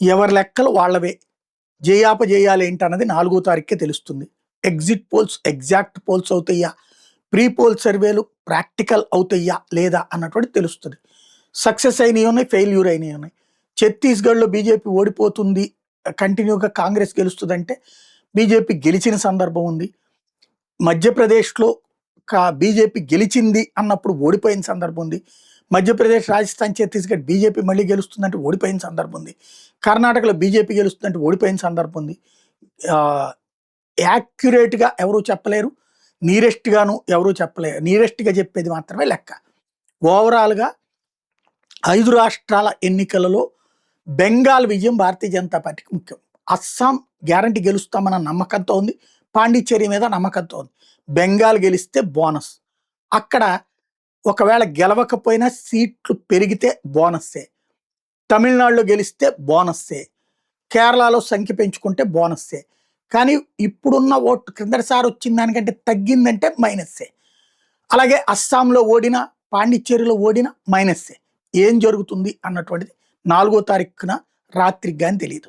ఎవరి లెక్కలు వాళ్ళవే. జయాపజయాలు ఏంటన్నది 4వ తారీఖుకే తెలుస్తుంది. ఎగ్జిట్ పోల్స్ ఎగ్జాక్ట్ పోల్స్ అవుతాయా, ప్రీ పోల్ సర్వేలు ప్రాక్టికల్ అవుతాయా లేదా అన్నటువంటి తెలుస్తుంది. సక్సెస్ అయినవి ఉన్నాయి, ఫెయిల్యూర్ అయినవి ఉన్నాయి. ఛత్తీస్గఢ్లో బీజేపీ ఓడిపోతుంది, కంటిన్యూగా కాంగ్రెస్ గెలుస్తుందంటే బీజేపీ గెలిచిన సందర్భం ఉంది. మధ్యప్రదేశ్లో బీజేపీ గెలిచింది అన్నప్పుడు ఓడిపోయిన సందర్భం ఉంది. మధ్యప్రదేశ్, రాజస్థాన్, ఛత్తీస్గఢ్ బీజేపీ మళ్ళీ గెలుస్తుందంటే ఓడిపోయిన సందర్భం ఉంది. కర్ణాటకలో బీజేపీ గెలుస్తుందంటే ఓడిపోయిన సందర్భం ఉంది. యాక్యురేట్గా ఎవరూ చెప్పలేరు, నీరెస్ట్గాను ఎవరూ చెప్పలేరు. నీరెస్ట్గా చెప్పేది మాత్రమే లెక్క. ఓవరాల్గా 5 రాష్ట్రాల ఎన్నికలలో బెంగాల్ విజయం భారతీయ జనతా పార్టీకి ముఖ్యం. అస్సాం గ్యారంటీ గెలుస్తామన్న నమ్మకంతో ఉంది, పాండిచ్చేరి మీద నమ్మకంతో ఉంది. బెంగాల్ గెలిస్తే బోనస్. అక్కడ ఒకవేళ గెలవకపోయినా సీట్లు పెరిగితే బోనస్సే. తమిళనాడులో గెలిస్తే బోనస్సే. కేరళలో సంఖ్య పెంచుకుంటే బోనస్సే. కానీ ఇప్పుడున్న ఓటు క్రిందటిసారి వచ్చిన దానికంటే తగ్గిందంటే మైనస్సే. అలాగే అస్సాంలో ఓడినా, పాండిచ్చేరిలో ఓడినా మైనస్సే. ఏం జరుగుతుంది అన్నటువంటిది 4వ తారీఖున రాత్రికి కానీ తెలియదు.